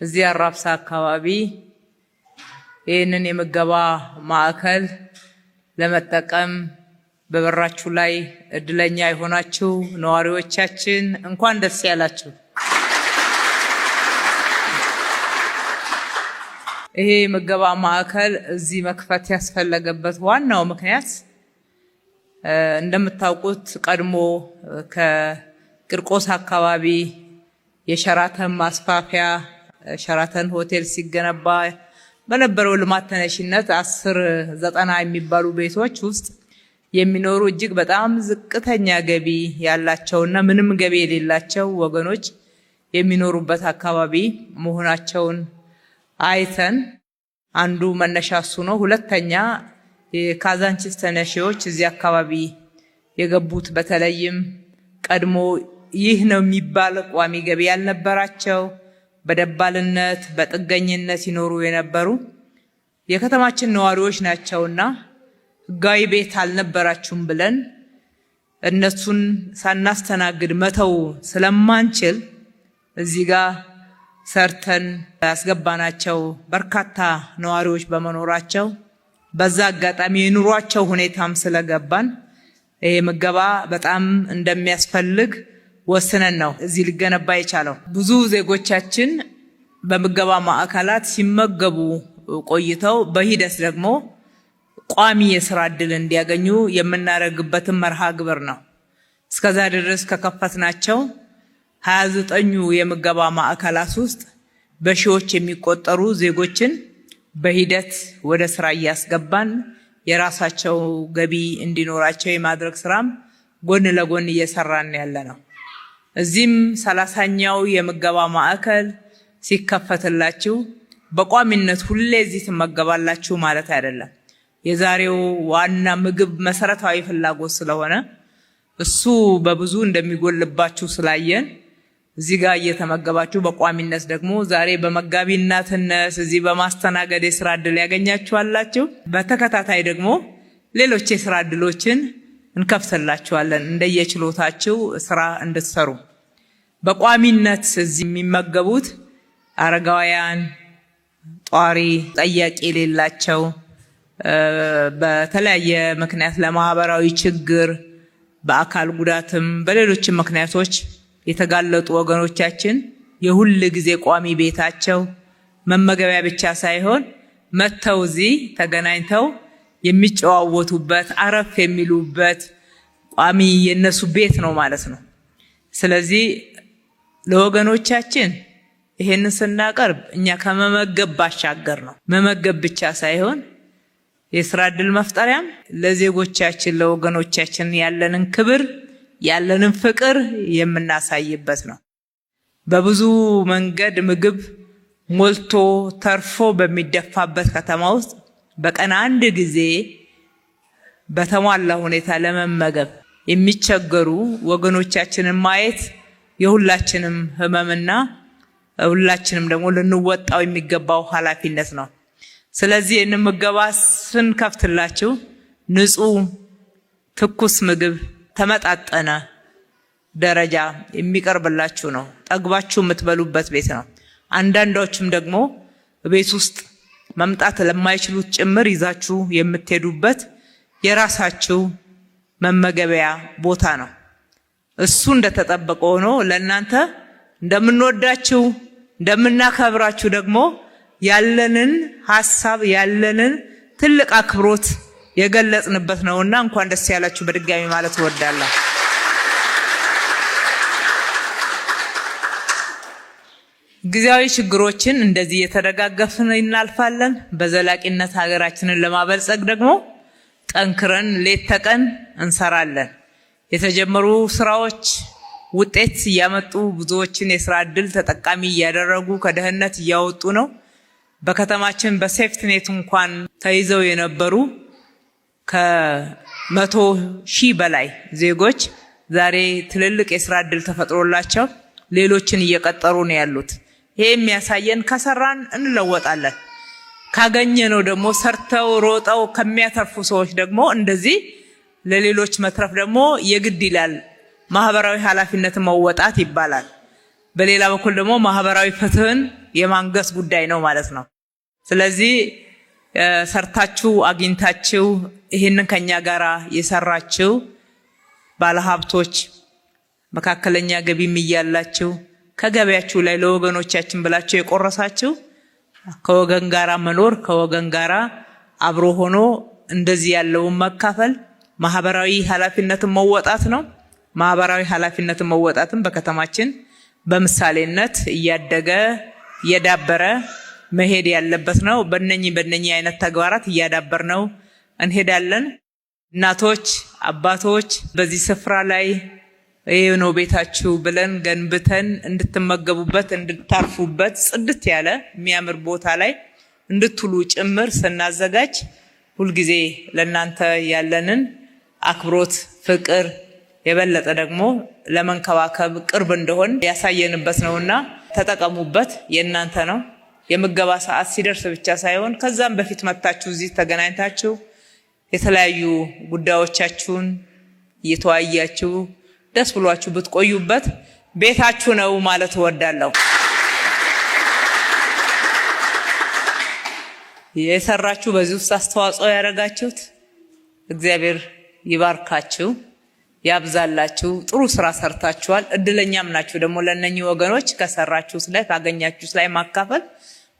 እዚህ አራብሳ አካባቢ ይህንን የምገባ ማዕከል ለመጠቀም በበራችሁ ላይ እድለኛ የሆናችሁ ነዋሪዎቻችን እንኳን ደስ ያላችሁ። ይሄ ምገባ ማዕከል እዚህ መክፈት ያስፈለገበት ዋናው ምክንያት እንደምታውቁት ቀድሞ ከቂርቆስ አካባቢ የሸራተን ማስፋፊያ ሸራተን ሆቴል ሲገነባ በነበረው ልማት ተነሽነት 10-90 የሚባሉ ቤቶች ውስጥ የሚኖሩ እጅግ በጣም ዝቅተኛ ገቢ ያላቸውና ምንም ገቢ የሌላቸው ወገኖች የሚኖሩበት አካባቢ መሆናቸውን አይተን አንዱ መነሻ እሱ ነው። ሁለተኛ የካዛንቺስ ተነሺዎች እዚህ አካባቢ የገቡት በተለይም ቀድሞ ይህ ነው የሚባል ቋሚ ገቢ ያልነበራቸው በደባልነት በጥገኝነት ይኖሩ የነበሩ የከተማችን ነዋሪዎች ናቸውና ህጋዊ ቤት አልነበራችሁም ብለን እነሱን ሳናስተናግድ መተው ስለማንችል እዚህ ጋር ሰርተን ያስገባናቸው በርካታ ነዋሪዎች በመኖራቸው በዛ አጋጣሚ የኑሯቸው ሁኔታም ስለገባን ይሄ ምገባ በጣም እንደሚያስፈልግ ወስነን ነው እዚህ ሊገነባ የቻለው። ብዙ ዜጎቻችን በምገባ ማዕከላት ሲመገቡ ቆይተው በሂደት ደግሞ ቋሚ የስራ ዕድል እንዲያገኙ የምናደርግበትን መርሃ ግብር ነው። እስከዛ ድረስ ከከፈትናቸው 29 የምገባ ማዕከላት ውስጥ በሺዎች የሚቆጠሩ ዜጎችን በሂደት ወደ ስራ እያስገባን የራሳቸው ገቢ እንዲኖራቸው የማድረግ ስራም ጎን ለጎን እየሰራን ያለ ነው። እዚህም 30ኛው የምገባ ማዕከል ሲከፈትላችሁ በቋሚነት ሁሌ እዚህ ትመገባላችሁ ማለት አይደለም። የዛሬው ዋና ምግብ መሰረታዊ ፍላጎት ስለሆነ እሱ በብዙ እንደሚጎልባችሁ ስላየን እዚህ ጋር እየተመገባችሁ በቋሚነት ደግሞ ዛሬ በመጋቢ እናትነት እዚህ በማስተናገድ የስራ ዕድል ያገኛችኋላችሁ። በተከታታይ ደግሞ ሌሎች የስራ ዕድሎችን እንከፍትላችኋለን እንደየችሎታችሁ ስራ እንድትሰሩ። በቋሚነት እዚህ የሚመገቡት አረጋውያን፣ ጧሪ፣ ጠያቂ የሌላቸው በተለያየ ምክንያት ለማህበራዊ ችግር በአካል ጉዳትም በሌሎችም ምክንያቶች የተጋለጡ ወገኖቻችን የሁል ጊዜ ቋሚ ቤታቸው መመገቢያ ብቻ ሳይሆን መተው እዚህ ተገናኝተው የሚጨዋወቱበት አረፍ የሚሉበት ቋሚ የነሱ ቤት ነው ማለት ነው። ስለዚህ ለወገኖቻችን ይሄንን ስናቀርብ እኛ ከመመገብ ባሻገር ነው። መመገብ ብቻ ሳይሆን የስራ ዕድል መፍጠሪያም ለዜጎቻችን ለወገኖቻችን ያለንን ክብር ያለንን ፍቅር የምናሳይበት ነው። በብዙ መንገድ ምግብ ሞልቶ ተርፎ በሚደፋበት ከተማ ውስጥ በቀን አንድ ጊዜ በተሟላ ሁኔታ ለመመገብ የሚቸገሩ ወገኖቻችንን ማየት የሁላችንም ህመምና ሁላችንም ደግሞ ልንወጣው የሚገባው ኃላፊነት ነው። ስለዚህ እነ ምገባ ስንከፍትላችሁ ንጹህ ትኩስ ምግብ ተመጣጠነ ደረጃ የሚቀርብላችሁ ነው። ጠግባችሁ የምትበሉበት ቤት ነው። አንዳንዶችም ደግሞ ቤት ውስጥ መምጣት ለማይችሉት ጭምር ይዛችሁ የምትሄዱበት የራሳችሁ መመገቢያ ቦታ ነው። እሱ እንደተጠበቀ ሆኖ ለእናንተ እንደምንወዳችሁ እንደምናከብራችሁ ደግሞ ያለንን ሐሳብ ያለንን ትልቅ አክብሮት የገለጽንበት ነውና እንኳን ደስ ያላችሁ በድጋሚ ማለት እወዳለሁ። ጊዜያዊ ችግሮችን እንደዚህ የተደጋገፍን እናልፋለን። በዘላቂነት ሀገራችንን ለማበልጸግ ደግሞ ጠንክረን ሌት ተቀን እንሰራለን። የተጀመሩ ስራዎች ውጤት እያመጡ ብዙዎችን የስራ ዕድል ተጠቃሚ እያደረጉ ከድህነት እያወጡ ነው። በከተማችን በሴፍትኔት እንኳን ተይዘው የነበሩ ከ100,000 በላይ ዜጎች ዛሬ ትልልቅ የስራ ዕድል ተፈጥሮላቸው ሌሎችን እየቀጠሩ ነው ያሉት። ይሄ የሚያሳየን ከሰራን እንለወጣለን። ካገኘነው ደግሞ ሰርተው ሮጠው ከሚያተርፉ ሰዎች ደግሞ እንደዚህ ለሌሎች መትረፍ ደግሞ የግድ ይላል። ማህበራዊ ኃላፊነትን መወጣት ይባላል። በሌላ በኩል ደግሞ ማህበራዊ ፍትህን የማንገስ ጉዳይ ነው ማለት ነው። ስለዚህ ሰርታችሁ አግኝታችሁ ይህንን ከኛ ጋራ የሰራችሁ ባለሀብቶች፣ መካከለኛ ገቢም እያላችሁ ከገበያችሁ ላይ ለወገኖቻችን ብላችሁ የቆረሳችሁ ከወገን ጋራ መኖር ከወገን ጋራ አብሮ ሆኖ እንደዚህ ያለውን መካፈል ማህበራዊ ኃላፊነትን መወጣት ነው። ማህበራዊ ኃላፊነትን መወጣትን በከተማችን በምሳሌነት እያደገ እየዳበረ መሄድ ያለበት ነው። በእነኚህ አይነት ተግባራት እያዳበር ነው እንሄዳለን። እናቶች፣ አባቶች በዚህ ስፍራ ላይ ይሄ ነው ቤታችሁ ብለን ገንብተን እንድትመገቡበት እንድታርፉበት ጽድት ያለ የሚያምር ቦታ ላይ እንድትሉ ጭምር ስናዘጋጅ ሁልጊዜ ለእናንተ ያለንን አክብሮት፣ ፍቅር የበለጠ ደግሞ ለመንከባከብ ቅርብ እንደሆን ያሳየንበት ነውና ተጠቀሙበት። የእናንተ ነው። የምገባ ሰዓት ሲደርስ ብቻ ሳይሆን ከዛም በፊት መጣችሁ እዚህ ተገናኝታችሁ የተለያዩ ጉዳዮቻችሁን እየተወያያችሁ ደስ ብሏችሁ ብትቆዩበት ቤታችሁ ነው ማለት እወዳለሁ። የሰራችሁ በዚህ ውስጥ አስተዋጽኦ ያደረጋችሁት እግዚአብሔር ይባርካችሁ፣ ያብዛላችሁ። ጥሩ ስራ ሰርታችኋል። እድለኛም ናችሁ ደግሞ ለነኚህ ወገኖች ከሰራችሁት ላይ ካገኛችሁት ላይ ማካፈል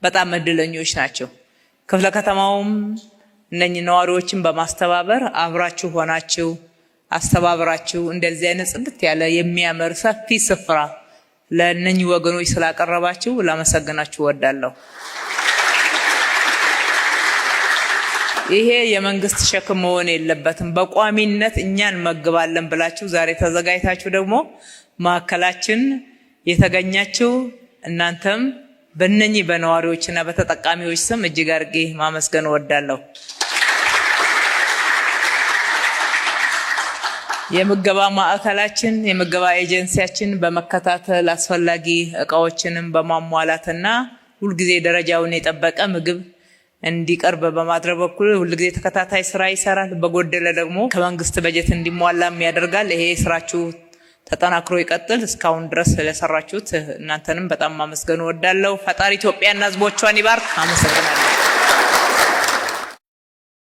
በጣም እድለኞች ናቸው። ክፍለ ከተማውም እነኚህ ነዋሪዎችን በማስተባበር አብራችሁ ሆናችሁ አስተባብራችሁ እንደዚህ አይነት ጽድት ያለ የሚያምር ሰፊ ስፍራ ለነኚህ ወገኖች ስላቀረባችሁ ላመሰግናችሁ እወዳለሁ። ይሄ የመንግስት ሸክም መሆን የለበትም። በቋሚነት እኛን መግባለን ብላችሁ ዛሬ ተዘጋጅታችሁ ደግሞ ማዕከላችን የተገኛችሁ እናንተም በእነኚህ በነዋሪዎችና በተጠቃሚዎች ስም እጅግ አድርጌ ማመስገን እወዳለሁ። የምገባ ማዕከላችን የምገባ ኤጀንሲያችን በመከታተል አስፈላጊ እቃዎችንም በማሟላትና ሁልጊዜ ደረጃውን የጠበቀ ምግብ እንዲቀርብ በማድረግ በኩል ሁልጊዜ ተከታታይ ስራ ይሰራል። በጎደለ ደግሞ ከመንግስት በጀት እንዲሟላም ያደርጋል። ይሄ ስራችሁ ተጠናክሮ ይቀጥል። እስካሁን ድረስ ስለሰራችሁት እናንተንም በጣም ማመስገን እወዳለሁ። ፈጣሪ ኢትዮጵያና ሕዝቦቿን ይባርክ። አመሰግናለሁ።